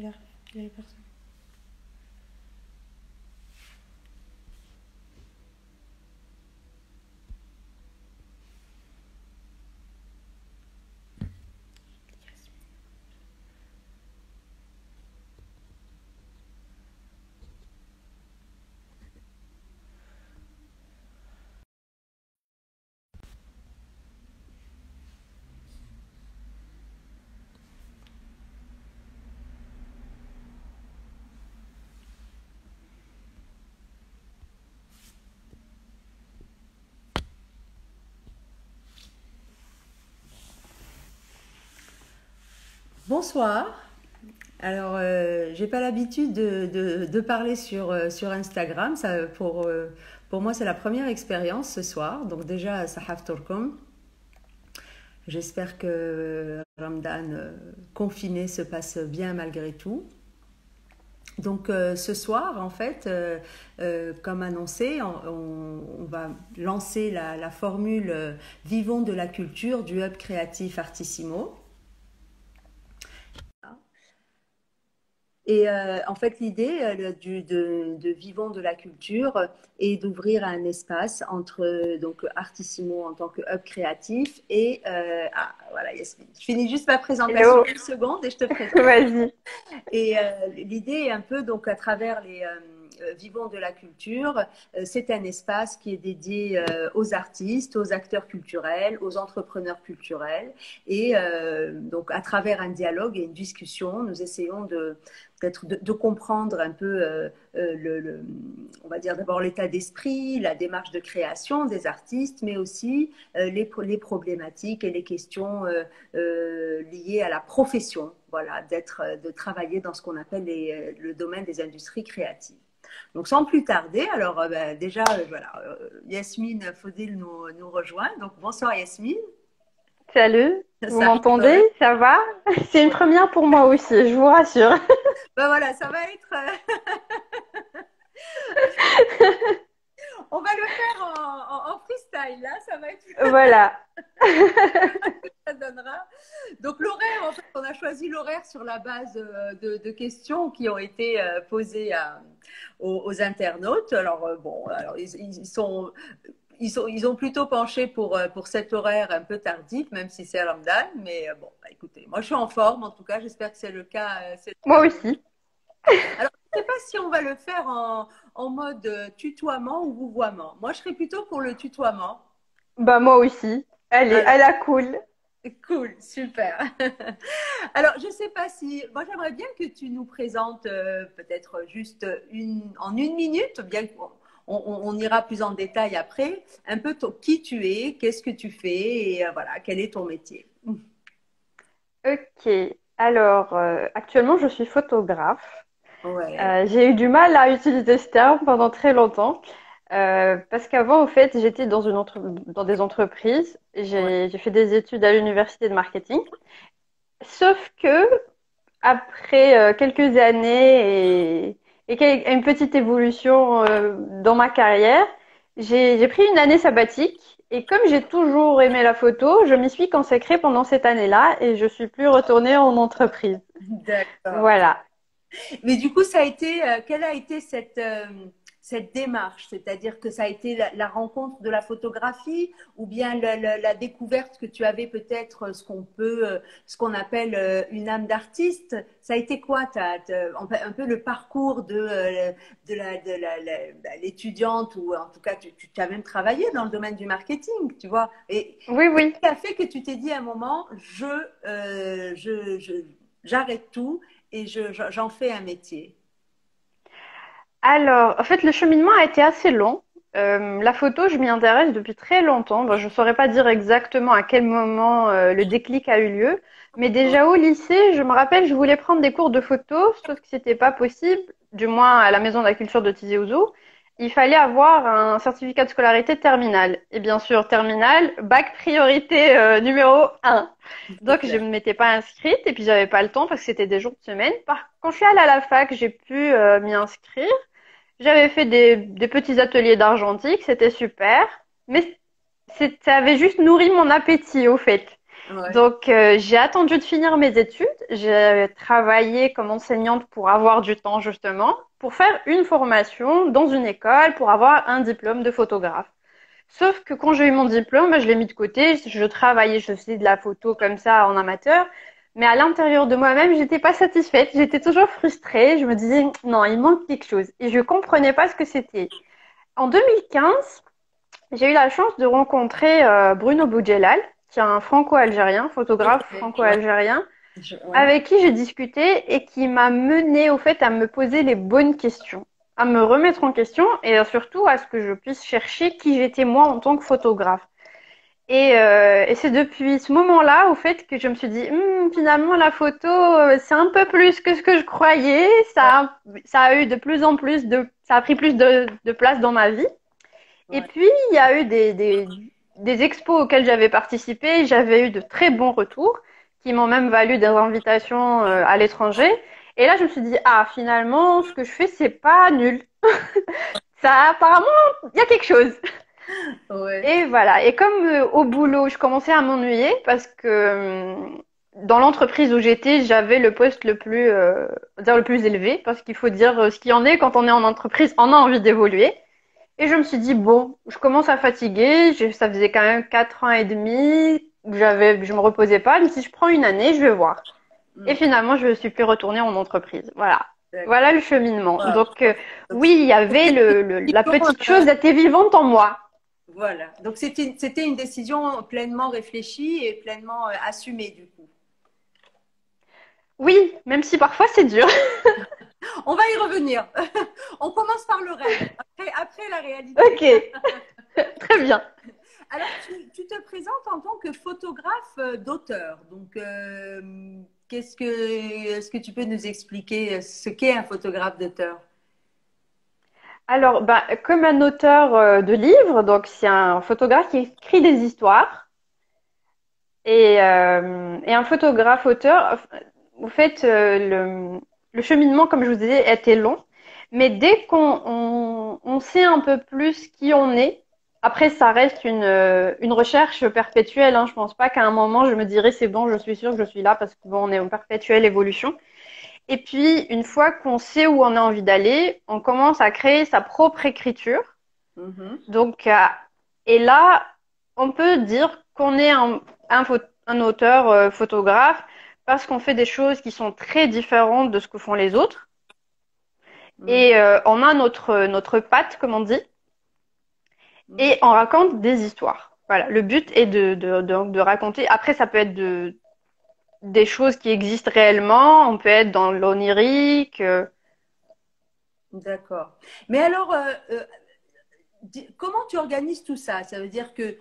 l'air. Il y avait personne. Bonsoir. Alors, j'ai pas l'habitude de parler sur Instagram. Pour moi, c'est la première expérience ce soir. Donc déjà, Sahaf Turkum. J'espère que Ramadan confiné se passe bien malgré tout. Donc ce soir, en fait, comme annoncé, on va lancer la formule Vivons de la culture du Hub créatif Artissimo. Et en fait, l'idée de Vivons de la culture est d'ouvrir un espace entre donc Artissimo en tant que hub créatif et voilà, Yasmine. Je finis juste ma présentation Hello, une seconde et je te présente. vas-y. Et l'idée est un peu donc à travers les Vivons de la culture, c'est un espace qui est dédié aux artistes, aux acteurs culturels, aux entrepreneurs culturels. Et donc à travers un dialogue et une discussion, nous essayons de comprendre un peu on va dire d'abord l'état d'esprit, la démarche de création des artistes, mais aussi les problématiques et les questions liées à la profession, voilà, de travailler dans ce qu'on appelle le domaine des industries créatives. Donc sans plus tarder, alors déjà, voilà, Yasmine Faudil nous rejoint. Donc bonsoir Yasmine. Salut, vous Ça m'entendez? rigole. Ça va? C'est une Ouais. première pour moi aussi, je vous rassure. Ben voilà, ça va être. On va le faire en freestyle, là, ça va être. Voilà. Ça donnera. Donc l'horaire, en fait, on a choisi l'horaire sur la base de questions qui ont été posées aux internautes. Alors bon, alors ils ont plutôt penché pour cet horaire un peu tardif, même si c'est Ramadan. Mais bon, bah, écoutez, moi je suis en forme, en tout cas, j'espère que c'est le cas, c'est le Moi cas pour vous. aussi. Alors, je ne sais pas si on va le faire en mode tutoiement ou vouvoiement. Moi, je serais plutôt pour le tutoiement. Bah moi aussi. Allez, à Alors, la cool. cool, super. Alors, je ne sais pas si. Moi, j'aimerais bien que tu nous présentes peut-être juste en une minute, bien qu'on ira plus en détail après, un peu qui tu es, qu'est-ce que tu fais et voilà, quel est ton métier. Ok. Alors, actuellement, je suis photographe. Ouais, J'ai eu du mal à utiliser ce terme pendant très longtemps. Parce qu'avant, en fait, j'étais dans des entreprises. ouais, J'ai fait des études à l'université de marketing. Sauf que après quelques années et une petite évolution dans ma carrière, j'ai pris une année sabbatique et comme j'ai toujours aimé la photo, je m'y suis consacrée pendant cette année-là et je suis plus retournée en entreprise. d'accord. Voilà. Mais du coup, quelle a été cette démarche? C'est-à-dire que ça a été la rencontre de la photographie ou bien la découverte que tu avais peut-être ce qu'on appelle une âme d'artiste? Ça a été quoi, un peu le parcours de l'étudiante ou en tout cas, tu as même travaillé dans le domaine du marketing, tu vois? Et Oui, qu'est-ce oui. qui a fait que tu t'es dit à un moment, j'arrête tout et j'en fais un métier. Alors, en fait, le cheminement a été assez long. La photo, je m'y intéresse depuis très longtemps. Bon, je ne saurais pas dire exactement à quel moment le déclic a eu lieu, mais déjà au lycée, je me rappelle, je voulais prendre des cours de photo, sauf que c'était pas possible, du moins à la Maison de la Culture de Tizi Ouzou. Il fallait avoir un certificat de scolarité terminale. Et bien sûr, terminale, bac priorité numéro 1. C'est Donc, je clair. ne m'étais pas inscrite et puis j'avais pas le temps parce que c'était des jours de semaine. Quand je suis allée à la fac, j'ai pu m'y inscrire. J'avais fait des petits ateliers d'argentique, c'était super, mais ça avait juste nourri mon appétit au fait. Ouais. Donc, j'ai attendu de finir mes études. J'ai travaillé comme enseignante pour avoir du temps, justement, pour faire une formation dans une école pour avoir un diplôme de photographe. Sauf que quand j'ai eu mon diplôme, ben, je l'ai mis de côté. Je travaillais, je faisais de la photo comme ça en amateur. Mais à l'intérieur de moi-même, j'étais pas satisfaite. J'étais toujours frustrée. Je me disais, non, il manque quelque chose. Et je comprenais pas ce que c'était. En 2015, j'ai eu la chance de rencontrer Bruno Boudjelal, qui est un franco-algérien, Ok. photographe Ouais. franco-algérien, Ouais. avec qui j'ai discuté et qui m'a mené au fait à me poser les bonnes questions, à me remettre en question et surtout à ce que je puisse chercher qui j'étais moi en tant que photographe. Et c'est depuis ce moment-là, au fait, que je me suis dit, finalement, la photo, c'est un peu plus que ce que je croyais. Ouais. Ça a eu de plus en plus ça a pris plus de place dans ma vie. Et Ouais. puis, il y a eu des expos auxquels j'avais participé. J'avais eu de très bons retours qui m'ont même valu des invitations à l'étranger. Et là, je me suis dit, ah, finalement, ce que je fais, c'est pas nul. Ça, apparemment, il y a quelque chose. Ouais. Et voilà. Et comme au boulot, je commençais à m'ennuyer parce que dans l'entreprise où j'étais, j'avais le poste le plus élevé parce qu'il faut dire ce qu'il y en est quand on est en entreprise, on a envie d'évoluer. Et je me suis dit, bon, je commence à fatiguer, ça faisait quand même 4 ans et demi, je me reposais pas, mais si je prends une année, je vais voir. Et Hmm. finalement, je suis plus retournée en entreprise. Voilà. Voilà D'accord. le cheminement. Wow. Donc, Donc, oui, il y avait c'était une la décision, petite chose était vivante en moi. voilà. Donc, c'était une décision pleinement réfléchie et pleinement assumée, du coup. Oui, même si parfois c'est dur. On va y revenir. On commence par le rêve, après la réalité. Ok, très bien. Alors, tu te présentes en tant que photographe d'auteur. Donc, est-ce que tu peux nous expliquer ce qu'est un photographe d'auteur? Alors, bah, comme un auteur de livres, donc c'est un photographe qui écrit des histoires. Et un photographe auteur, au fait, le cheminement, comme je vous disais, était long. Mais dès qu'on sait un peu plus qui on est, après, ça reste une recherche perpétuelle. Hein. Je pense pas qu'à un moment, je me dirais, c'est bon, je suis sûre que je suis là parce que bon, on est en perpétuelle évolution. Et puis, une fois qu'on sait où on a envie d'aller, on commence à créer sa propre écriture. Mhm. Donc, et là, on peut dire qu'on est un auteur photographe parce qu'on fait des choses qui sont très différentes de ce que font les autres. Mhm. Et on a notre patte, comme on dit, Mhm. et on raconte des histoires. Voilà, le but est de raconter. Après, ça peut être des choses qui existent réellement, on peut être dans l'onirique. D'accord. Mais alors, comment tu organises tout ça? Ça veut dire que,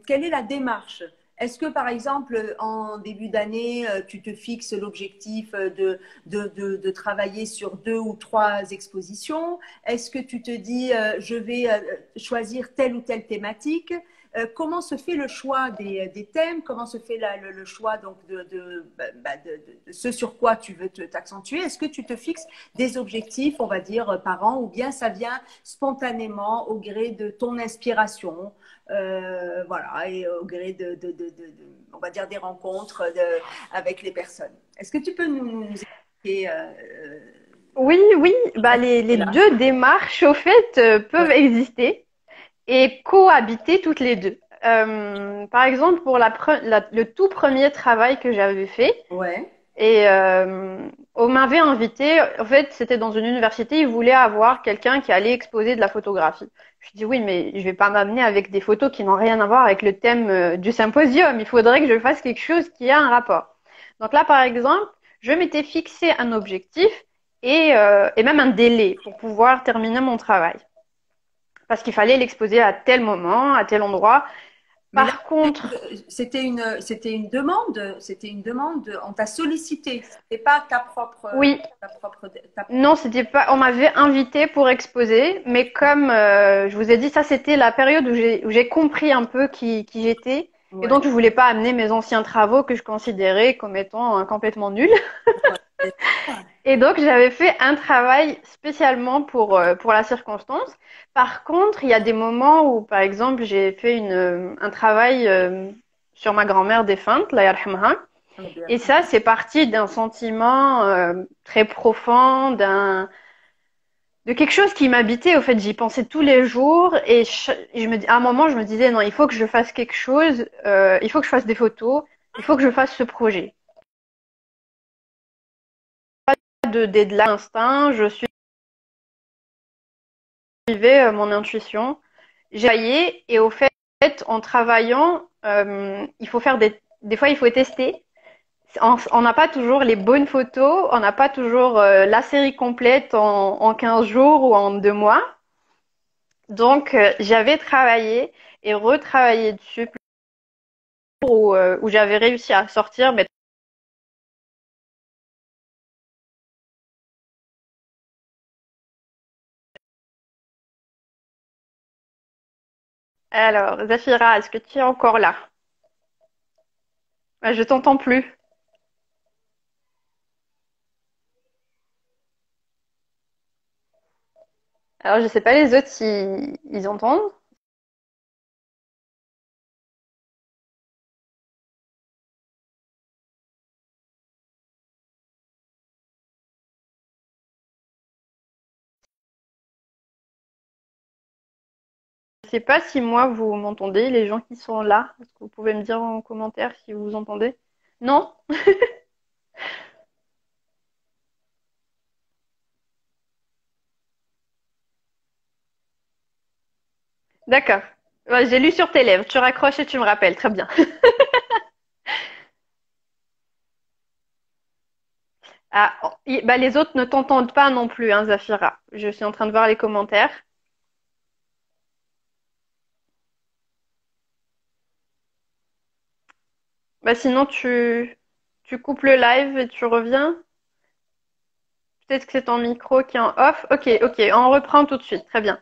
quelle est la démarche? Est-ce que, par exemple, en début d'année, tu te fixes l'objectif de travailler sur 2 ou 3 expositions? Est-ce que tu te dis, je vais choisir telle ou telle thématique? Comment se fait le choix des thèmes? Comment se fait le choix donc de ce sur quoi tu veux t'accentuer? Est-ce que tu te fixes des objectifs, on va dire, par an, ou bien ça vient spontanément au gré de ton inspiration, voilà, et au gré on va dire, des rencontres avec les personnes. Est-ce que tu peux nous expliquer Oui, oui, bah les là? deux démarches, au fait, Ouais, peuvent exister et cohabiter toutes les deux. Par exemple, pour le tout premier travail que j'avais fait, ouais, et on m'avait invité, en fait, c'était dans une université, ils voulaient avoir quelqu'un qui allait exposer de la photographie. Je dis oui, mais je vais pas m'amener avec des photos qui n'ont rien à voir avec le thème du symposium. Il faudrait que je fasse quelque chose qui a un rapport. Donc là, par exemple, je m'étais fixé un objectif et même un délai pour pouvoir terminer mon travail. Parce qu'il fallait l'exposer à tel moment, à tel endroit. mais là, Par contre, c'était une demande, on t'a sollicité, c'était pas oui, ta propre, ta- non, c'était pas. On m'avait invité pour exposer, mais comme je vous ai dit, ça c'était la période où j'ai compris un peu qui j'étais, et ouais, donc je voulais pas amener mes anciens travaux que je considérais comme étant complètement nuls. ouais. Et donc j'avais fait un travail spécialement pour la circonstance. Par contre, il y a des moments où, par exemple, j'ai fait un travail sur ma grand-mère défunte, la yarhamha. Ah, bien. Et ça, c'est parti d'un sentiment très profond, de quelque chose qui m'habitait. Au fait, j'y pensais tous les jours et à un moment, je me disais non, il faut que je fasse quelque chose, il faut que je fasse des photos, il faut que je fasse ce projet. Pas de deadline, instinct, je suivais mon intuition. J'ai travaillé et au fait, en travaillant, il faut faire des fois, il faut tester. On n'a pas toujours les bonnes photos, on n'a pas toujours la série complète en 15 jours ou en 2 mois. Donc, j'avais travaillé et retravaillé dessus où j'avais réussi à sortir. Mais... Alors, Zafira, est-ce que tu es encore là? Je t'entends plus. Alors, je sais pas les autres si ils entendent. Je sais pas si moi vous m'entendez, les gens qui sont là. Est-ce que vous pouvez me dire en commentaire si vous entendez? Non? D'accord. Ouais, j'ai lu sur tes lèvres. Tu raccroches et tu me rappelles. Très bien. Ah, bah les autres ne t'entendent pas non plus, hein, Zafira. Je suis en train de voir les commentaires. Bah sinon tu coupes le live et tu reviens. Peut-être que c'est ton micro qui est en off. Ok, ok, on reprend tout de suite. Très bien.